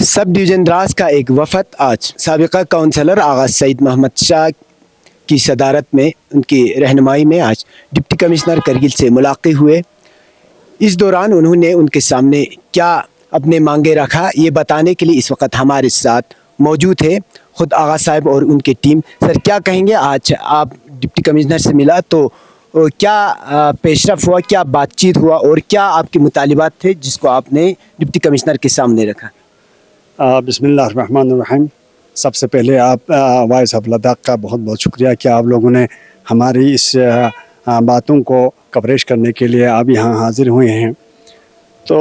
Sub division Dras का एक वफ़द आज साबिक़ा काउंसलर आगा सईद मोहम्मद शाह की सदारत में, उनकी रहनुमाई में आज डिप्टी कमिश्नर करगिल से मुलाक़ात हुए। इस दौरान उन्होंने उनके सामने क्या अपने मांगे रखा, ये बताने के लिए इस वक्त हमारे साथ मौजूद है ख़ुद आगा साहब और उनकी टीम। सर, क्या कहेंगे, आज आप डिप्टी कमिश्नर से मिला तो क्या पेशरफ हुआ, क्या बातचीत हुआ और क्या आपके मुतालिबात थे जिसको आपने डिप्टी कमिश्नर के सामने रखा? बिस्मिल्लाहिर्रहमानिर्रहीम। सबसे पहले आप वॉइस ऑफ लद्दाख का बहुत बहुत शुक्रिया कि आप लोगों ने हमारी इस बातों को कवरेज करने के लिए आप यहाँ हाज़िर हुए हैं। तो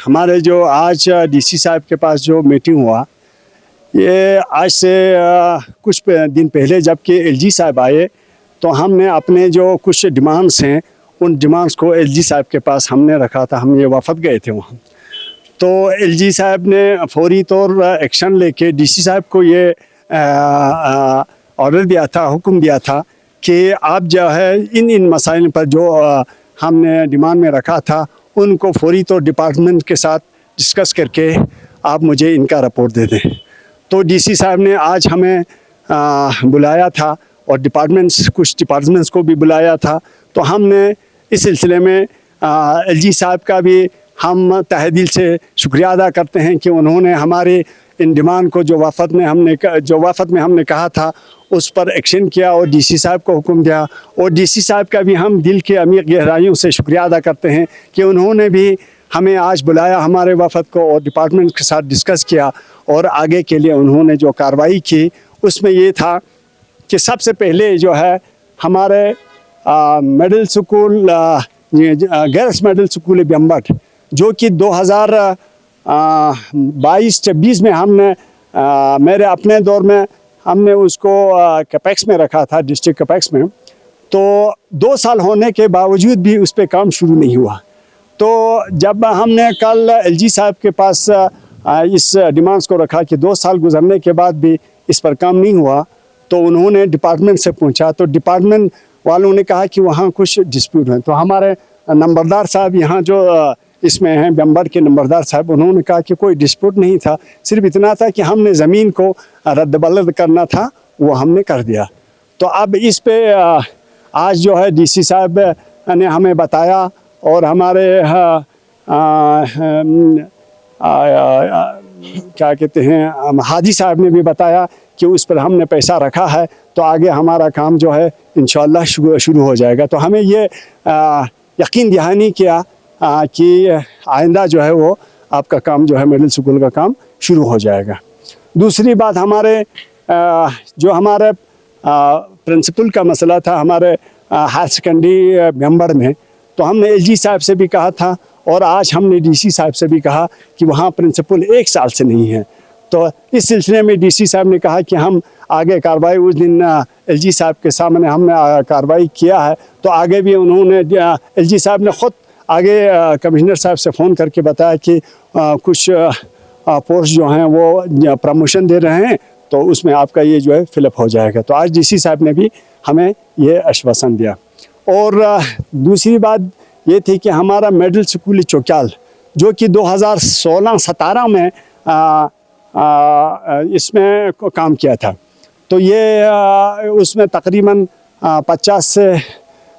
हमारे जो आज डीसी साहब के पास जो मीटिंग हुआ, ये आज से कुछ दिन पहले जबकि एलजी साहब आए तो हमने अपने जो कुछ डिमांड्स हैं उन डिमांड्स को एलजी साहब के पास हमने रखा था। हम ये वफ़द गए थे वहाँ, तो एलजी साहब ने फौरी तौर एक्शन लेके डीसी साहब को ये ऑर्डर दिया था, हुक्म दिया था कि आप जो है इन मसाइल पर जो हमने डिमांड में रखा था उनको फौरी तौर डिपार्टमेंट के साथ डिस्कस करके आप मुझे इनका रिपोर्ट दे दें। तो डीसी साहब ने आज हमें बुलाया था और कुछ डिपार्टमेंट्स को भी बुलाया था। तो हमने इस सिलसिले में एलजी साहब का भी हम तहे दिल से शुक्रिया अदा करते हैं कि उन्होंने हमारे इन डिमांड को जो वफ़द में हमने कहा था उस पर एक्शन किया और डीसी साहब को हुक्म दिया। और डीसी साहब का भी हम दिल के अमीर गहराइयों से शुक्रिया अदा करते हैं कि उन्होंने भी हमें आज बुलाया हमारे वफ़द को और डिपार्टमेंट के साथ डिस्कस किया और आगे के लिए उन्होंने जो कार्रवाई की उसमें ये था कि सबसे पहले जो है हमारे middle school girls middle school Bembat जो कि 2022-26 में हमने मेरे अपने दौर में हमने उसको कैपेक्स में रखा था, डिस्ट्रिक्ट कैपेक्स में। तो 2 साल होने के बावजूद भी उस पर काम शुरू नहीं हुआ। तो जब हमने कल एलजी साहब के पास इस डिमांड्स को रखा कि 2 साल गुजरने के बाद भी इस पर काम नहीं हुआ, तो उन्होंने डिपार्टमेंट से पूछा तो डिपार्टमेंट वालों ने कहा कि वहाँ कुछ डिस्प्यूट है। तो हमारे नंबरदार साहब यहाँ जो इसमें हैं बेम्बट के नंबरदार साहब, उन्होंने कहा कि कोई डिस्प्यूट नहीं था, सिर्फ इतना था कि हमने ज़मीन को रद्द-बदल करना था, वो हमने कर दिया। तो अब इस पे आज जो है डीसी साहब ने हमें बताया और हमारे क्या कहते हैं हाजी साहब ने भी बताया कि उस पर हमने पैसा रखा है, तो आगे हमारा काम जो है इंशाअल्लाह शुरू हो जाएगा। तो हमें ये यकीन दहानी किया कि आइंदा जो है वो आपका काम जो है मिडिल स्कूल का काम शुरू हो जाएगा। दूसरी बात, हमारे जो हमारे प्रिंसिपल का मसला था हमारे हायर सेकेंडरी बेम्बट में, तो हमने एलजी साहब से भी कहा था और आज हमने डीसी साहब से भी कहा कि वहाँ प्रिंसिपल 1 साल से नहीं है। तो इस सिलसिले में डीसी साहब ने कहा कि हम आगे कार्रवाई, उस दिन एलजी साहब के सामने हमने कार्रवाई किया है, तो आगे भी उन्होंने एलजी साहब ने ख़ुद आगे कमिश्नर साहब से फ़ोन करके बताया कि कुछ पोस्ट जो हैं वो प्रमोशन दे रहे हैं, तो उसमें आपका ये जो है फिलअप हो जाएगा। तो आज डीसी साहब ने भी हमें ये आश्वासन दिया। और दूसरी बात ये थी कि हमारा मिडिल स्कूल चौक्याल जो कि 2016-17 में इसमें काम किया था, तो ये उसमें तकरीबन 50 से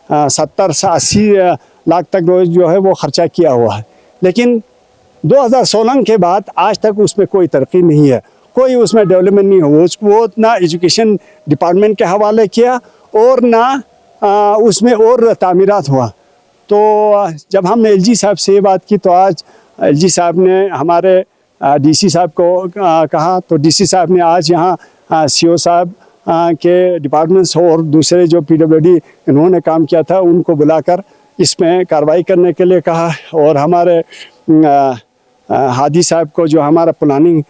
70 से 80 लाख तक रोज़ जो है वो ख़र्चा किया हुआ है। लेकिन 2016 के बाद आज तक उसमें कोई तरक्की नहीं है, कोई उसमें डेवलपमेंट नहीं हुआ। वो ना एजुकेशन डिपार्टमेंट के हवाले किया और ना उसमें और तामीरात हुआ। तो जब हमने एलजी साहब से ये बात की तो आज एलजी साहब ने हमारे डीसी साहब को कहा, तो डीसी साहब ने आज यहाँ सीओ साहब के डिपार्टमेंट्स और दूसरे जो पीडब्ल्यूडी इन्होंने काम किया था उनको बुलाकर इसमें कार्रवाई करने के लिए कहा। और हमारे हादी साहब को जो हमारा प्लानिंग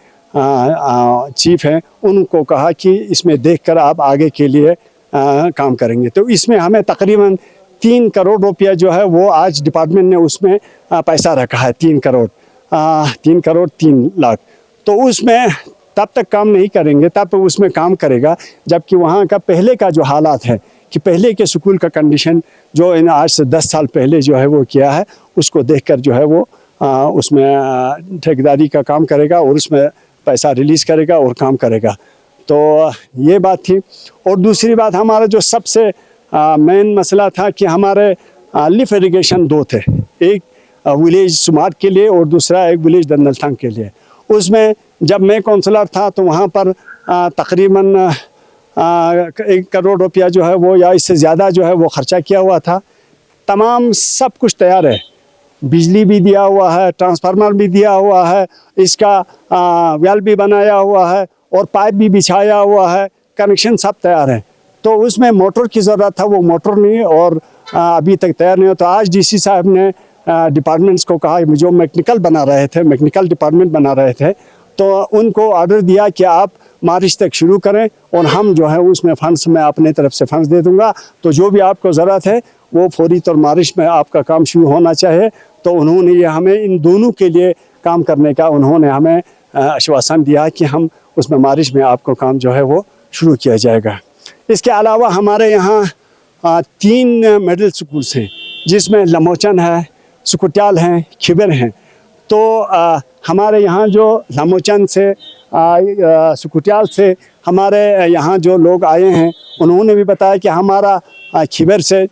चीफ हैं उनको कहा कि इसमें देखकर आप आगे के लिए काम करेंगे। तो इसमें हमें तकरीबन 3 करोड़ रुपया जो है वो आज डिपार्टमेंट ने उसमें पैसा रखा है, 3 करोड़ 3 लाख। तो उसमें तब तक काम नहीं करेंगे, तब उसमें काम करेगा जबकि वहाँ का पहले का जो हालात है कि पहले के स्कूल का कंडीशन जो इन आज से 10 साल पहले जो है वो किया है, उसको देखकर जो है वो उसमें ठेकेदारी का काम करेगा और उसमें पैसा रिलीज़ करेगा और काम करेगा। तो ये बात थी। और दूसरी बात, हमारा जो सबसे मेन मसला था कि हमारे लिफ्ट इरिगेशन दो थे, एक विलेज सुमाट के लिए और दूसरा एक विलेज दंदलथांग के लिए। उसमें जब मैं काउंसलर था तो वहाँ पर तकरीबन 1 करोड़ रुपया जो है वो या इससे ज़्यादा जो है वो ख़र्चा किया हुआ था। तमाम सब कुछ तैयार है, बिजली भी दिया हुआ है, ट्रांसफार्मर भी दिया हुआ है, इसका वेल भी बनाया हुआ है और पाइप भी बिछाया हुआ है, कनेक्शन सब तैयार है। तो उसमें मोटर की ज़रूरत था, वो मोटर नहीं और अभी तक तैयार नहीं हो। तो आज डीसी साहब ने डिपार्टमेंट्स को कहा, जो मैकेनिकल डिपार्टमेंट बना रहे थे, तो उनको ऑर्डर दिया कि आप मार्च तक शुरू करें और हम जो है उसमें फंड्स मैं अपने तरफ से फंड्स दे दूंगा। तो जो भी आपको ज़रूरत है वो फौरी तौर मार्च में आपका काम शुरू होना चाहिए। तो उन्होंने ये हमें इन दोनों के लिए काम करने का उन्होंने हमें आश्वासन दिया कि हम उसमें मार्च में आपको काम जो है वो शुरू किया जाएगा। इसके अलावा हमारे यहाँ 3 मिडिल स्कूल्स हैं, जिसमें लमोचन है, सुकुट्याल हैं, खिबर हैं। तो हमारे यहाँ जो लमोचन से सुकुट्याल से हमारे यहाँ जो लोग आए हैं, उन्होंने भी बताया कि हमारा खिबर से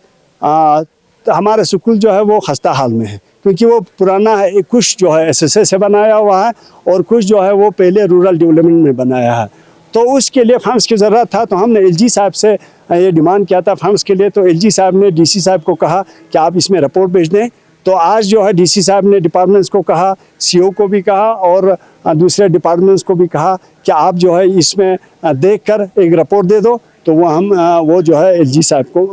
हमारा स्कूल जो है वो खस्ता हाल में है, क्योंकि वो पुराना है, कुछ जो है SSA से बनाया हुआ है और कुछ जो है वो पहले रूरल डेवलपमेंट में बनाया है। तो उसके लिए फंड्स की ज़रूरत था। तो हमने LG साहब से ये डिमांड किया था फंड्स के लिए। तो LG साहब ने DC साहब को कहा कि आप इसमें रिपोर्ट भेज दें। तो आज जो है DC साहब ने डिपार्टमेंट्स को कहा, CO को भी कहा और दूसरे डिपार्टमेंट्स को भी कहा कि आप जो है इसमें देखकर एक रिपोर्ट दे दो। तो वो जो है LG साहब को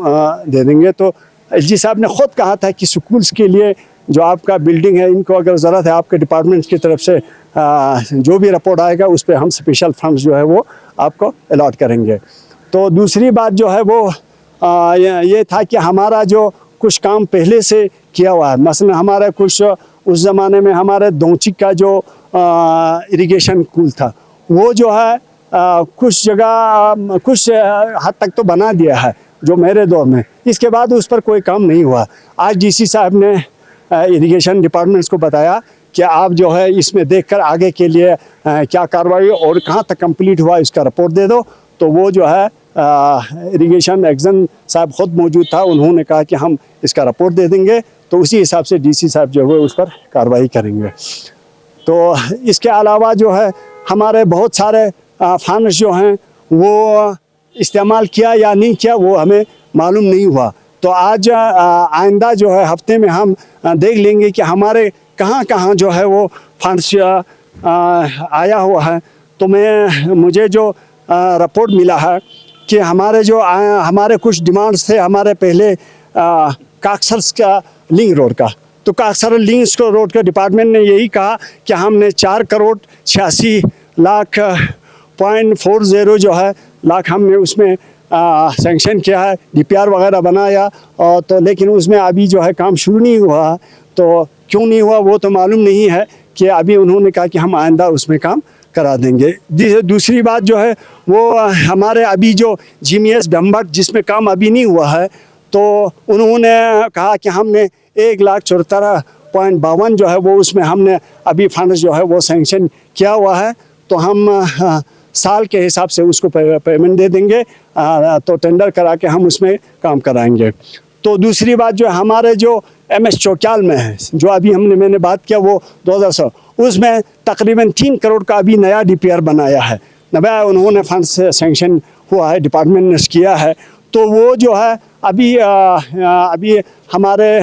दे देंगे। तो LG साहब ने ख़ुद कहा था कि स्कूल्स के लिए जो आपका बिल्डिंग है, इनको अगर ज़रूरत है आपके डिपार्टमेंट्स की तरफ से जो भी रिपोर्ट आएगा उस पर हम स्पेशल फंड्स जो है वो आपको अलॉट करेंगे। तो दूसरी बात जो है वो ये था कि हमारा जो कुछ काम पहले से किया हुआ है, मसलन हमारा कुछ उस ज़माने में हमारे दोंचिक का जो इरिगेशन पुल था, वो जो है कुछ जगह कुछ हद तक तो बना दिया है जो मेरे दौर में। इसके बाद उस पर कोई काम नहीं हुआ। आज DC साहब ने इरिगेशन डिपार्टमेंट्स को बताया कि आप जो है इसमें देखकर आगे के लिए क्या कार्रवाई और कहाँ तक कंप्लीट हुआ इसका रिपोर्ट दे दो। तो वो जो है इरिगेशन एक्शन साहब ख़ुद मौजूद था, उन्होंने कहा कि हम इसका रिपोर्ट दे देंगे। तो उसी हिसाब से DC साहब जो है उस पर कार्रवाई करेंगे। तो इसके अलावा जो है हमारे बहुत सारे फंड्स जो हैं वो इस्तेमाल किया या नहीं किया वो हमें मालूम नहीं हुआ। तो आज आइंदा जो है हफ्ते में हम देख लेंगे कि हमारे कहाँ कहाँ जो है वो फंड्स आया हुआ है। तो मुझे जो रिपोर्ट मिला है कि हमारे कुछ डिमांड्स थे हमारे पहले काकसर का लिंक रोड का। तो काकसर लिंक रोड के डिपार्टमेंट ने यही कहा कि हमने 4,86,40 जो है लाख हमने उसमें सैंक्शन किया है, DPR वगैरह बनाया। और तो लेकिन उसमें अभी जो है काम शुरू नहीं हुआ। तो क्यों नहीं हुआ वो तो मालूम नहीं है कि अभी उन्होंने कहा कि हम आइंदा उसमें काम करा देंगे। दूसरी बात जो है वो हमारे अभी जो GMS बम्बट जिसमें काम अभी नहीं हुआ है, तो उन्होंने कहा कि हमने 1,74,52 जो है वो उसमें हमने अभी फंड जो है वो सैंक्शन किया हुआ है। तो हम साल के हिसाब से उसको पेमेंट दे देंगे। तो टेंडर करा के हम उसमें काम कराएंगे। तो दूसरी बात जो हमारे जो MS चौक्याल में है, जो अभी मैंने बात किया वो 2000 उसमें तकरीबन 3 करोड़ का अभी नया DPR बनाया है, नया उन्होंने फंड से सैंक्शन हुआ है, डिपार्टमेंट ने किया है। तो वो जो है अभी हमारे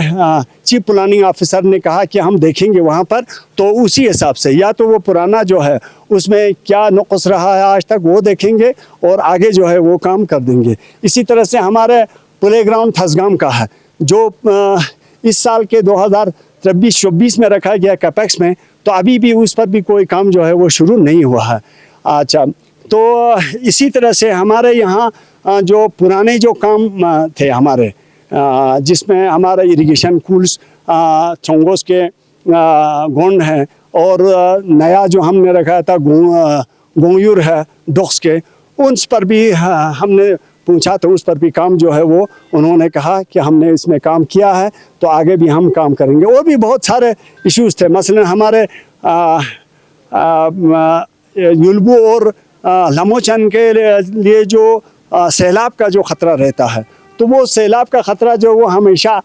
चीफ प्लानिंग ऑफिसर ने कहा कि हम देखेंगे वहाँ पर। तो उसी हिसाब से या तो वो पुराना जो है उसमें क्या नुक़्स रहा है आज तक वो देखेंगे और आगे जो है वो काम कर देंगे। इसी तरह से हमारे प्ले ग्राउंड थसगाम का है, जो इस साल के 2023-24 में रखा गया कैपेक्स में। तो अभी भी उस पर भी कोई काम जो है वो शुरू नहीं हुआ है। अच्छा, तो इसी तरह से हमारे यहाँ जो पुराने जो काम थे हमारे, जिसमें हमारा इरिगेशन कूल्स चोंगोस के गोंड हैं और नया जो हमने रखा था गोंयूर है डॉक्स के, उन पर भी हमने पूछा तो उस पर भी काम जो है वो उन्होंने कहा कि हमने इसमें काम किया है तो आगे भी हम काम करेंगे। और भी बहुत सारे इश्यूज़ थे, मसलन हमारे युल्बू और लमोचन के लिए जो सैलाब का जो ख़तरा रहता है, तो वो सैलाब का ख़तरा जो वो हमेशा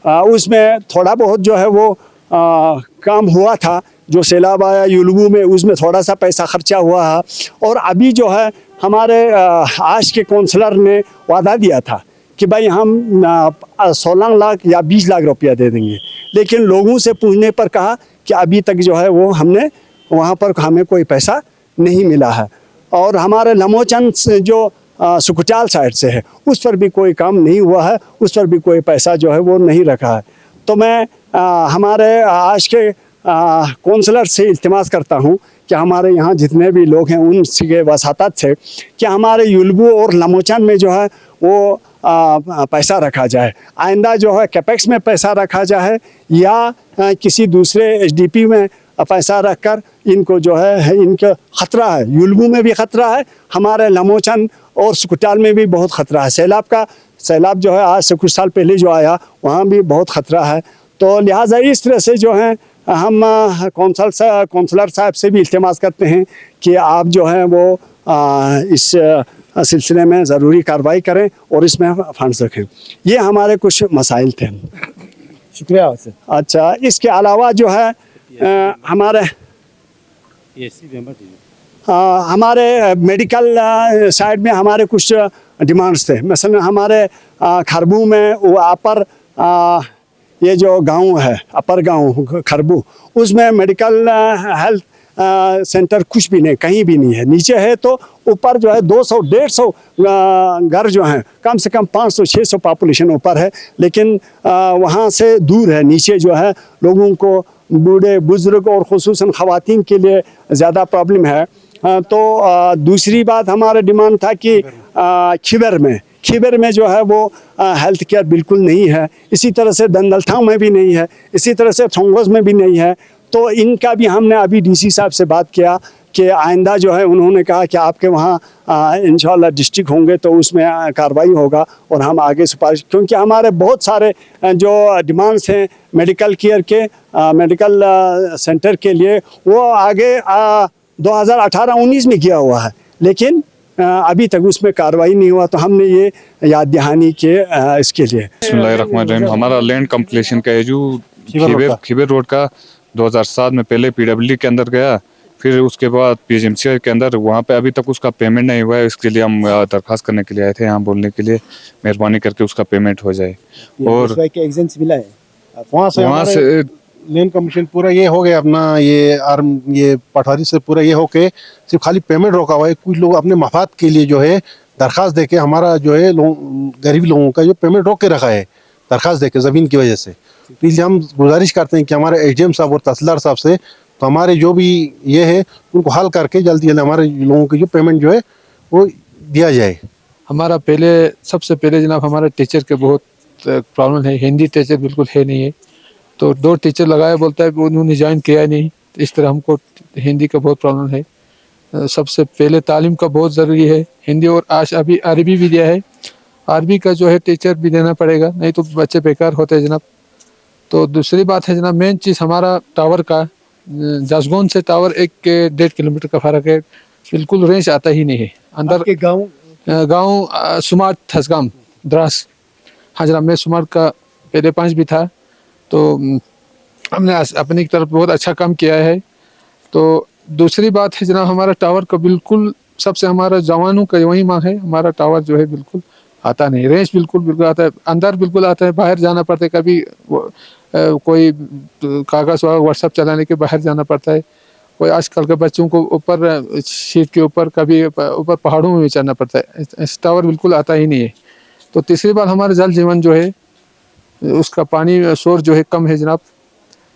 उसमें थोड़ा बहुत जो है वो काम हुआ था। जो सैलाब आया युल्बू में, उसमें थोड़ा सा पैसा खर्चा हुआ है। और अभी जो है हमारे आज के काउंसलर ने वादा दिया था कि भाई हम 16 लाख या 20 लाख रुपया दे देंगे, लेकिन लोगों से पूछने पर कहा कि अभी तक जो है वो हमने वहाँ पर हमें कोई पैसा नहीं मिला है। और हमारे लमोचन से जो सुकुचाल साइड से है, उस पर भी कोई काम नहीं हुआ है, उस पर भी कोई पैसा जो है वो नहीं रखा है। तो मैं हमारे आज के काउंसलर से इल्तिमास करता हूँ कि हमारे यहाँ जितने भी लोग हैं उनके वसातत से कि हमारे युल्बू और लमोचन में जो है वो पैसा रखा जाए। आइंदा जो है कैपेक्स में पैसा रखा जाए या किसी दूसरे एचडीपी में पैसा रखकर इनको जो है इनका ख़तरा है। युल्बू में भी ख़तरा है, हमारे लमोचन और सुकुटाल में भी बहुत ख़तरा है। सैलाब जो है आज से कुछ साल पहले जो आया वहाँ भी बहुत ख़तरा है। तो लिहाजा इस तरह से जो है हम काउंसलर साहब से भी इल्तिमास करते हैं कि आप जो है वो इस सिलसिले में ज़रूरी कार्रवाई करें और इसमें फंड्स रखें। ये हमारे कुछ मसाइल थे। शुक्रिया सर। अच्छा, इसके अलावा जो है हमारे हमारे मेडिकल साइड में हमारे कुछ डिमांड्स थे। मसलन हमारे खरबू में वो अपर ये जो गांव है अपर गांव खरबू, उसमें मेडिकल हेल्थ सेंटर कुछ भी नहीं, कहीं भी नहीं है। नीचे है तो ऊपर जो है 200-150 घर जो हैं, कम से कम 500-600 पॉपुलेशन ऊपर है, लेकिन वहाँ से दूर है। नीचे जो है लोगों को बूढ़े बुजुर्ग और खुसूसन ख़वातीन के लिए ज़्यादा प्रॉब्लम है। तो दूसरी बात हमारा डिमांड था कि खिबर में जो है वो हेल्थ केयर बिल्कुल नहीं है, इसी तरह से दंदलथांग में भी नहीं है, इसी तरह से थोंगोस में भी नहीं है। तो इनका भी हमने अभी डीसी साहब से बात किया कि आइंदा जो है उन्होंने कहा कि आपके वहाँ इंशाल्लाह डिस्ट्रिक्ट होंगे तो उसमें कार्रवाई होगा और हम आगे सिफारिश, क्योंकि हमारे बहुत सारे जो डिमांड्स हैं मेडिकल केयर के मेडिकल सेंटर के लिए वो आगे 2018-19 में किया हुआ है, लेकिन अभी तक उसमें कार्रवाई नहीं हुआ। तो हमने ये याद दहानी के इसके लिए बिस्मिल्लाहिर्रहमानिर्रहीम हमारा लैंड कंप्लीशन का है जो खिबर रोड का 2007 में पहले पीडब्ल्यूडी के अंदर गया, फिर उसके बाद पीएचएमसी के अंदर, वहाँ पे अभी तक उसका पेमेंट नहीं हुआ है। इसके लिए हम दरख्वास्त करने के लिए आए थे यहाँ बोलने के लिए, मेहरबानी करके उसका पेमेंट हो जाए। और मिला है वहाँ से लैंड कमीशन पूरा ये हो गया अपना, ये पटवारी से पूरा ये हो के सिर्फ खाली पेमेंट रोका हुआ है। कुछ लोग अपने मफाद के लिए जो है दरख्वास्त देके हमारा जो है गरीब लोगों का जो पेमेंट रोक के रखा है दरख्वास्त देके ज़मीन की वजह से। तो इसलिए हम गुजारिश करते हैं कि हमारे एसडीएम साहब और तहसीलदार साहब से तो हमारे जो भी ये है उनको हल करके जल्दी जल्दी हमारे लोगों की जो पेमेंट जो है वो दिया जाए। हमारा सबसे पहले जनाब हमारा टीचर के बहुत प्रॉब्लम है। हिंदी टीचर बिल्कुल है नहीं है, तो 2 टीचर लगाए, बोलता है उन्होंने ज्वाइन किया नहीं। इस तरह हमको हिंदी का बहुत प्रॉब्लम है। सबसे पहले तालीम का बहुत ज़रूरी है, हिंदी और आज अभी अरबी भी दिया है, अरबी का जो है टीचर भी देना पड़ेगा, नहीं तो बच्चे बेकार होते हैं जनाब। तो दूसरी बात है जनाब, मेन चीज़ हमारा टावर का, जसगोन से टावर 1-1.5 किलोमीटर का फ़र्क है, बिल्कुल रेंज आता ही नहीं है अंदर के गाँव सुमार थसगाम द्रास। हाँ जनाब, मैं सुमार का पहले 5 भी था, तो हमने अपनी तरफ बहुत अच्छा काम किया है। तो दूसरी बात है जनाब, हमारा टावर का बिल्कुल सबसे हमारा जवानों का वही मांग है, हमारा टावर जो है बिल्कुल आता नहीं, रेंज बिल्कुल आता है, अंदर बिल्कुल आता है, बाहर जाना पड़ता है, कभी कोई कागज़ व्हाट्सएप चलाने के बाहर जाना पड़ता है, कोई आजकल के बच्चों को ऊपर शीट के ऊपर कभी ऊपर पहाड़ों में भी चढ़ना पड़ता है, टावर बिल्कुल आता ही नहीं है। तो तीसरी बात हमारे जल जीवन जो है उसका पानी शोर जो है कम है जनाब,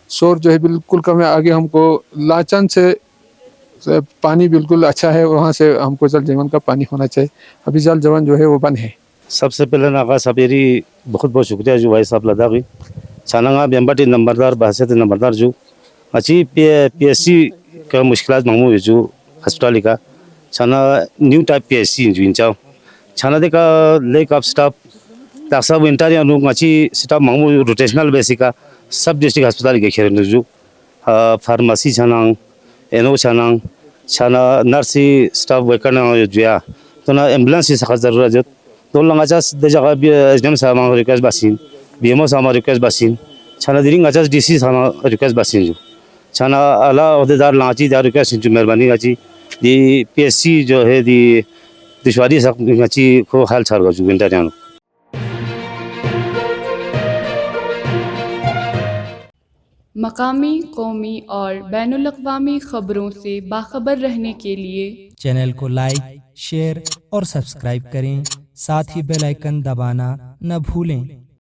शोर जो है बिल्कुल कम है। आगे हमको लाचन से पानी बिल्कुल अच्छा है, वहाँ से हमको जल जीवन का पानी होना चाहिए। अभी जल जीवन जो है वो बंद है। सबसे पहले नागा सबेरी बहुत बहुत शुक्रिया जो भाई साहब लदा गई छानगा बेम्बाटी नंबरदार बहसत नंबरदार जो अच्छी पीएससी का मुश्किल मांगू जो अस्पताल का छाना न्यू टाइप पीएससी जो इंचाओ छाना दे का लेक ऑफ स्टाफ तासा विंटर या नु ngachi स्टाफ मांगो रोटेशनल बेसिका सब डिस्ट्रिक्ट अस्पताल के खेर नुजु फार्मेसी छानांग एनो छानांग छाना नर्सी स्टाफ वेकना जुया तो ना एम्बुलेंस से सखा जरूरत जो तो लंगाचा दे जगह भी एजम सामा रिक्वेस्ट बासिन बीएमओ सामा रिक्वेस्ट बासिन छाना दिरिंग अच्छा डीसी सामा रिक्वेस्ट बासिन जो छाना अला अहदेदार लाची दार रिक्वेस्ट जो मेहरबानी गाची दी पीएससी जो है दी दिशवारी सक गाची को हाल छार गाजू विंटर यानो मकामी, कौमी और बैनुल-अक़वामी ख़बरों से बाखबर रहने के लिए चैनल को लाइक, शेयर और सब्सक्राइब करें। साथ ही बेल आइकन दबाना न भूलें।